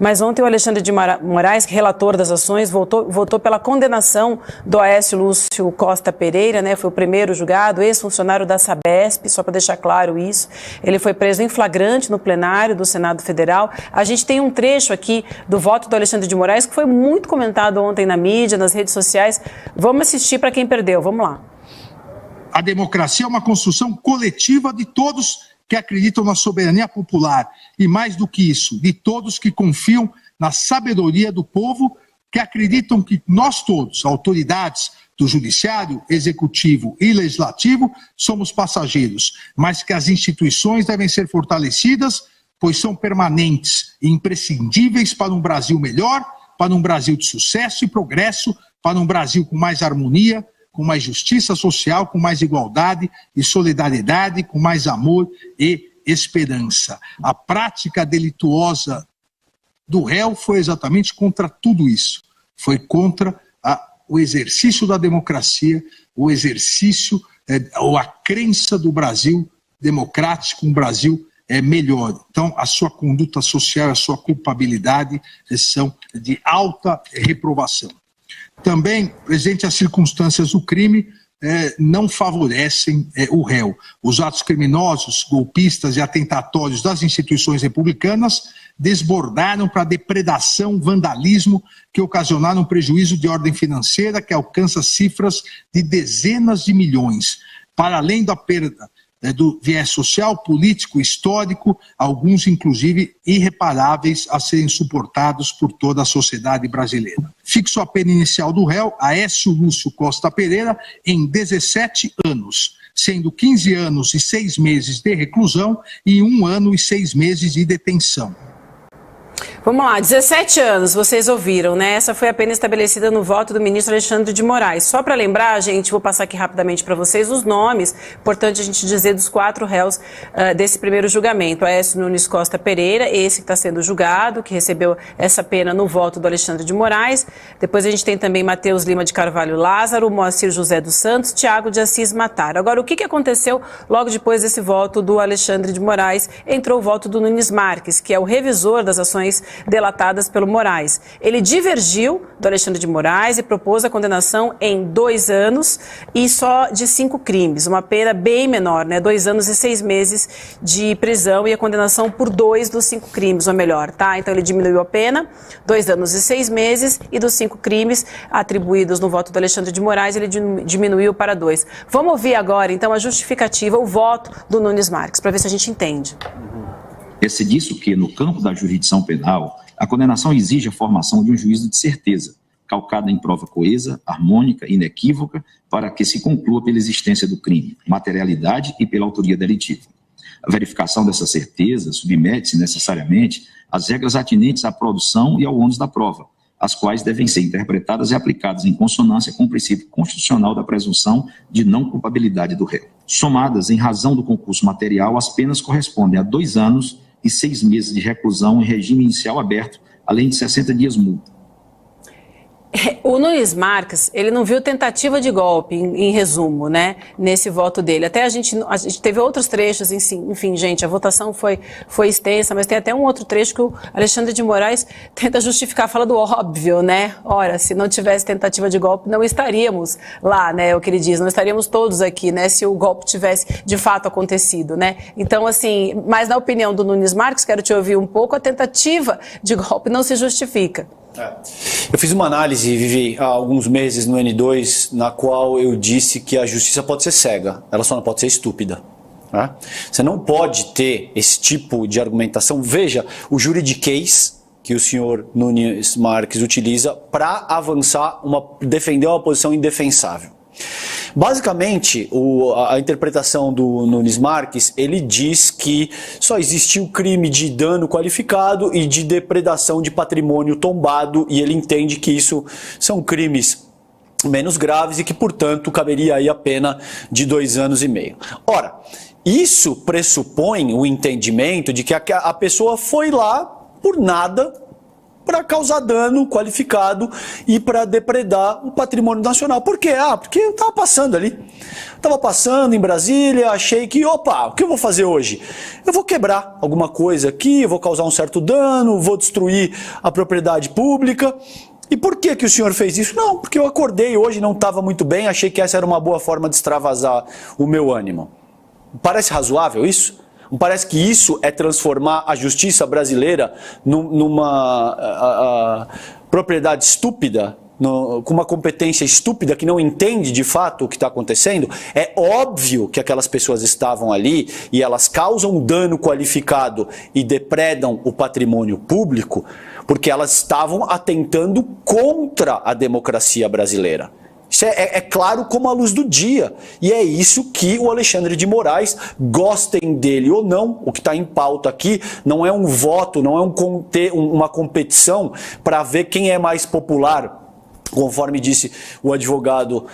Mas ontem o Alexandre de Moraes, relator das ações, votou pela condenação do Aécio Lúcio Costa Pereira, né? Foi o primeiro julgado, ex-funcionário da Sabesp, só para deixar claro isso. Ele foi preso em flagrante no plenário do Senado Federal. A gente tem um trecho aqui do voto do Alexandre de Moraes que foi muito comentado ontem na mídia, nas redes sociais. Vamos assistir para quem perdeu, vamos lá. A democracia é uma construção coletiva de todos que acreditam na soberania popular e, mais do que isso, de todos que confiam na sabedoria do povo, que acreditam que nós todos, autoridades do judiciário, executivo e legislativo, somos passageiros, mas que as instituições devem ser fortalecidas, pois são permanentes e imprescindíveis para um Brasil melhor, para um Brasil de sucesso e progresso, para um Brasil com mais harmonia, com mais justiça social, com mais igualdade e solidariedade, com mais amor e esperança. A prática delituosa do réu foi exatamente contra tudo isso. Foi contra o exercício da democracia, o exercício ou a crença do Brasil democrático, um Brasil melhor. Então, a sua conduta social, a sua culpabilidade são de alta reprovação. Também, presente as circunstâncias do crime, não favorecem o réu. Os atos criminosos, golpistas e atentatórios das instituições republicanas desbordaram para depredação, vandalismo, que ocasionaram prejuízo de ordem financeira que alcança cifras de dezenas de milhões. Para além da perda do viés social, político, histórico, alguns inclusive irreparáveis a serem suportados por toda a sociedade brasileira. Fixo a pena inicial do réu, Aécio Lúcio Costa Pereira, em 17 anos, sendo 15 anos e 6 meses de reclusão e 1 ano e 6 meses de detenção. Vamos lá, 17 anos, vocês ouviram, né? Essa foi a pena estabelecida no voto do ministro Alexandre de Moraes. Só para lembrar, gente, vou passar aqui rapidamente para vocês os nomes, importante a gente dizer dos 4 réus desse primeiro julgamento. Aécio Nunes Costa Pereira, esse que está sendo julgado, que recebeu essa pena no voto do Alexandre de Moraes. Depois a gente tem também Matheus Lima de Carvalho Lázaro, Moacir José dos Santos, Tiago de Assis Mataro. Agora, o que aconteceu logo depois desse voto do Alexandre de Moraes? Entrou o voto do Nunes Marques, que é o revisor das ações delatadas pelo Moraes. Ele divergiu do Alexandre de Moraes e propôs a condenação em 2 anos e só de 5 crimes, uma pena bem menor, né? 2 anos e 6 meses de prisão e a condenação por 2 dos 5 crimes, ou melhor, tá? Então ele diminuiu a pena, 2 anos e 6 meses, e dos 5 crimes atribuídos no voto do Alexandre de Moraes, ele diminuiu para 2. Vamos ouvir agora, então, a justificativa, o voto do Nunes Marques, para ver se a gente entende. É disso que, no campo da jurisdição penal, a condenação exige a formação de um juízo de certeza, calcada em prova coesa, harmônica, inequívoca, para que se conclua pela existência do crime, materialidade e pela autoria delitiva. A verificação dessa certeza submete-se necessariamente às regras atinentes à produção e ao ônus da prova, as quais devem ser interpretadas e aplicadas em consonância com o princípio constitucional da presunção de não culpabilidade do réu. Somadas, em razão do concurso material, as penas correspondem a 2 anos e 6 meses de reclusão em regime inicial aberto, além de 60 dias multa. O Nunes Marques, ele não viu tentativa de golpe, em resumo, né, nesse voto dele. Até a gente teve outros trechos, enfim, gente, a votação foi extensa, mas tem até um outro trecho que o Alexandre de Moraes tenta justificar, fala do óbvio, né? Ora, se não tivesse tentativa de golpe, não estaríamos lá, né, é o que ele diz, não estaríamos todos aqui, né, se o golpe tivesse de fato acontecido, né? Então, assim, mas na opinião do Nunes Marques, quero te ouvir um pouco, a tentativa de golpe não se justifica. Eu fiz uma análise, Vivi, há alguns meses no N2, na qual eu disse que a justiça pode ser cega, ela só não pode ser estúpida. Né? Você não pode ter esse tipo de argumentação. Veja, o juridiquês que o senhor Nunes Marques utiliza para avançar, defender uma posição indefensável. Basicamente, a interpretação do Nunes Marques, ele diz que só existiu crime de dano qualificado e de depredação de patrimônio tombado, e ele entende que isso são crimes menos graves e que, portanto, caberia aí a pena de 2 anos e meio. Ora, isso pressupõe o entendimento de que a pessoa foi lá por nada para causar dano qualificado e para depredar o patrimônio nacional. Por quê? Porque eu estava passando ali. Estava passando em Brasília, achei que, opa, o que eu vou fazer hoje? Eu vou quebrar alguma coisa aqui, eu vou causar um certo dano, vou destruir a propriedade pública. E por que que o senhor fez isso? Não, porque eu acordei hoje, não estava muito bem, achei que essa era uma boa forma de extravasar o meu ânimo. Parece razoável isso? Não parece que isso é transformar a justiça brasileira numa propriedade estúpida, com uma competência estúpida que não entende de fato o que está acontecendo? É óbvio que aquelas pessoas estavam ali e elas causam dano qualificado e depredam o patrimônio público porque elas estavam atentando contra a democracia brasileira. Isso é claro como a luz do dia. E é isso que o Alexandre de Moraes, gostem dele ou não, o que está em pauta aqui não é um voto, não é uma competição para ver quem é mais popular. Conforme disse o advogado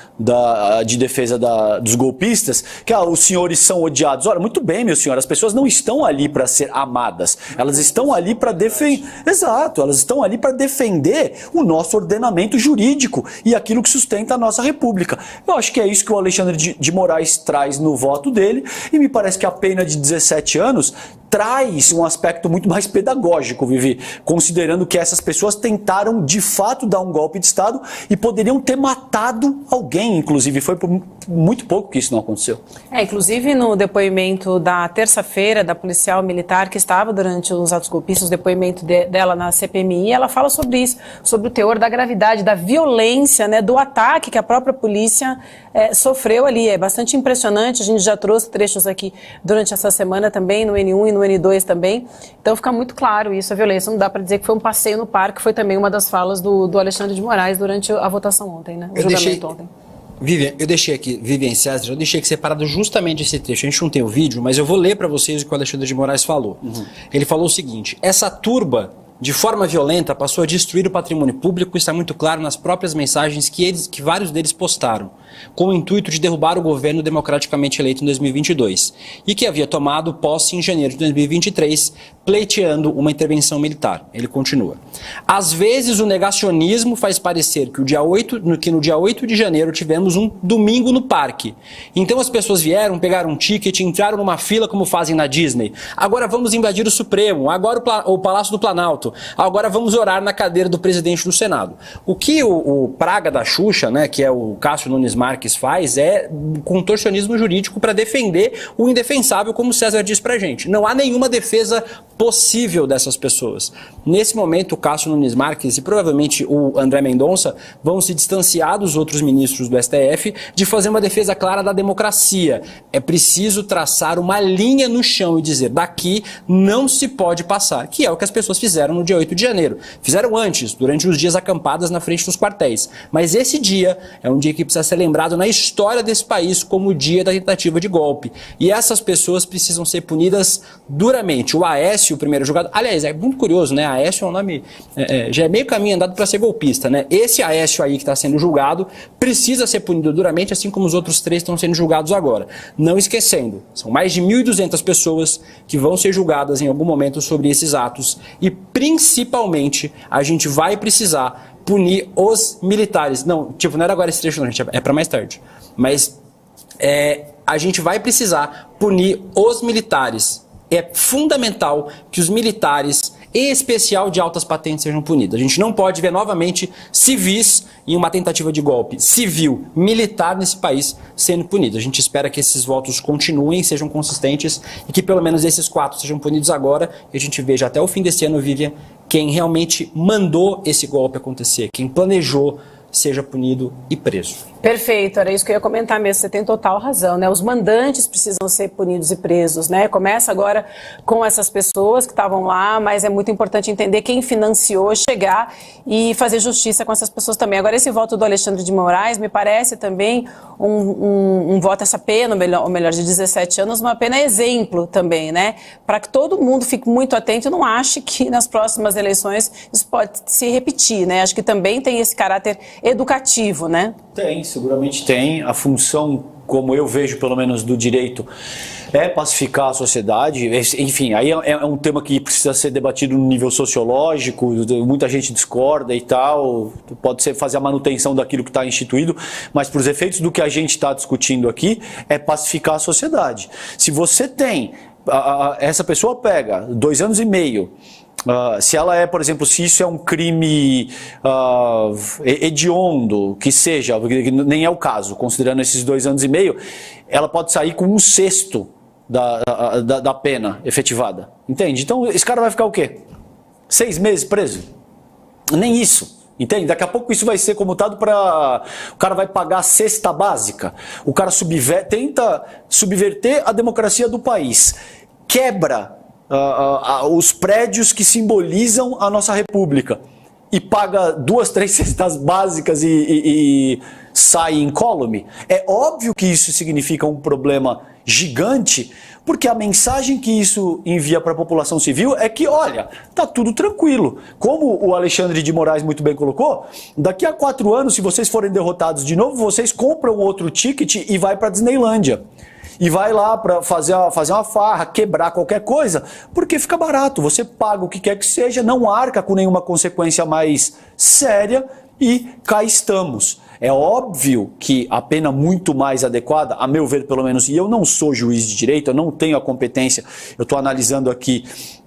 de defesa dos golpistas, que os senhores são odiados. Olha, muito bem, meu senhor, as pessoas não estão ali para ser amadas, elas estão ali para defender. Exato, elas estão ali para defender o nosso ordenamento jurídico e aquilo que sustenta a nossa república. Eu acho que é isso que o Alexandre de Moraes traz no voto dele, e me parece que a pena de 17 anos traz um aspecto muito mais pedagógico, Vivi, considerando que essas pessoas tentaram de fato dar um golpe de Estado e poderiam ter matado alguém, inclusive. Foi por muito pouco que isso não aconteceu. Inclusive no depoimento da terça-feira da policial militar que estava durante os atos golpistas, o depoimento dela na CPMI, ela fala sobre isso, sobre o teor da gravidade, da violência, né, do ataque que a própria polícia sofreu ali. É bastante impressionante, a gente já trouxe trechos aqui durante essa semana também, no N1 e no N2 também, então fica muito claro isso, a violência. Não dá para dizer que foi um passeio no parque, foi também uma das falas do Alexandre de Moraes durante a votação ontem, né? O julgamento ontem. Vivian, eu deixei aqui, Vivian César, eu deixei aqui separado justamente esse trecho. A gente não tem o vídeo, mas eu vou ler para vocês o que o Alexandre de Moraes falou. Ele falou o seguinte: essa turba, de forma violenta, passou a destruir o patrimônio público, está muito claro nas próprias mensagens que vários deles postaram, com o intuito de derrubar o governo democraticamente eleito em 2022, e que havia tomado posse em janeiro de 2023, pleiteando uma intervenção militar. Ele continua: às vezes o negacionismo faz parecer que no dia 8 de janeiro tivemos um domingo no parque. Então as pessoas vieram, pegaram um ticket, entraram numa fila como fazem na Disney. Agora vamos invadir o Supremo, agora o Palácio do Planalto, agora vamos orar na cadeira do presidente do Senado. O que o Praga da Xuxa, né, que é o Cássio Nunes Marques, faz é contorcionismo jurídico para defender o indefensável, como o César diz pra gente. Não há nenhuma defesa possível dessas pessoas. Nesse momento, o Cássio Nunes Marques e provavelmente o André Mendonça vão se distanciar dos outros ministros do STF de fazer uma defesa clara da democracia. É preciso traçar uma linha no chão e dizer: daqui não se pode passar, que é o que as pessoas fizeram no dia 8 de janeiro. Fizeram antes, durante os dias acampadas na frente dos quartéis. Mas esse dia é um dia que precisa ser lembrado na história desse país como o dia da tentativa de golpe. E essas pessoas precisam ser punidas duramente. O Aécio, o primeiro julgado... Aliás, é muito curioso, né? Aécio é um nome... já é meio caminho andado para ser golpista, né? Esse Aécio aí que está sendo julgado precisa ser punido duramente, assim como os outros 3 estão sendo julgados agora. Não esquecendo, são mais de 1.200 pessoas que vão ser julgadas em algum momento sobre esses atos. E principalmente a gente vai precisar punir os militares. Não, tipo, não era agora esse trecho não, gente, é para mais tarde. Mas a gente vai precisar punir os militares. É fundamental que os militares, em especial de altas patentes, sejam punidos. A gente não pode ver novamente civis em uma tentativa de golpe civil, militar nesse país sendo punido. A gente espera que esses votos continuem, sejam consistentes e que pelo menos esses 4 sejam punidos agora e a gente veja até o fim desse ano, Vivian, quem realmente mandou esse golpe acontecer, quem planejou, seja punido e preso. Perfeito, era isso que eu ia comentar mesmo, você tem total razão, né? Os mandantes precisam ser punidos e presos, né? Começa agora com essas pessoas que estavam lá, mas é muito importante entender quem financiou chegar e fazer justiça com essas pessoas também. Agora, esse voto do Alexandre de Moraes me parece também um voto, essa pena, ou melhor, de 17 anos, uma pena exemplo também, né? Para que todo mundo fique muito atento e não ache que nas próximas eleições isso pode se repetir, né? Acho que também tem esse caráter educativo, né? Tem, seguramente tem. A função, como eu vejo pelo menos do direito, é pacificar a sociedade. Enfim, aí é um tema que precisa ser debatido no nível sociológico, muita gente discorda e tal, pode ser fazer a manutenção daquilo que está instituído, mas para os efeitos do que a gente está discutindo aqui, é pacificar a sociedade. Se você tem, essa pessoa pega 2 anos e meio, se ela é, por exemplo, se isso é um crime hediondo, que seja, nem é o caso, considerando esses 2 anos e meio, ela pode sair com 1/6 da pena efetivada. Entende? Então esse cara vai ficar o quê? 6 meses preso? Nem isso. Entende? Daqui a pouco isso vai ser comutado para... O cara vai pagar a cesta básica. O cara tenta subverter a democracia do país. Quebra os prédios que simbolizam a nossa república e paga 2, 3 cestas básicas e sai incólume. É óbvio que isso significa um problema gigante, porque a mensagem que isso envia para a população civil é que, olha, tá tudo tranquilo. Como o Alexandre de Moraes muito bem colocou, daqui a 4 anos, se vocês forem derrotados de novo, vocês compram outro ticket e vai para a Disneylândia. E vai lá para fazer uma farra, quebrar qualquer coisa, porque fica barato. Você paga o que quer que seja, não arca com nenhuma consequência mais séria e cá estamos. É óbvio que a pena muito mais adequada, a meu ver pelo menos, e eu não sou juiz de direito, eu não tenho a competência, eu estou analisando aqui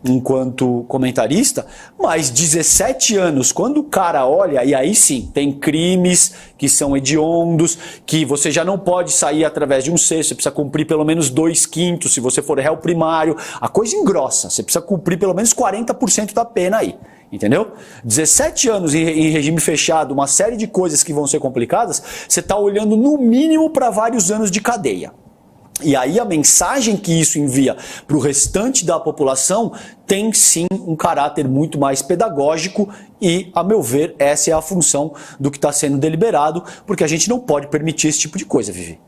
enquanto comentarista, mas 17 anos, quando o cara olha, e aí sim, tem crimes que são hediondos, que você já não pode sair através de 1/6, você precisa cumprir pelo menos 2/5, se você for réu primário, a coisa engrossa, você precisa cumprir pelo menos 40% da pena aí. Entendeu? 17 anos em regime fechado, uma série de coisas que vão ser complicadas, você está olhando no mínimo para vários anos de cadeia. E aí a mensagem que isso envia para o restante da população tem sim um caráter muito mais pedagógico e, a meu ver, essa é a função do que está sendo deliberado, porque a gente não pode permitir esse tipo de coisa, Vivi.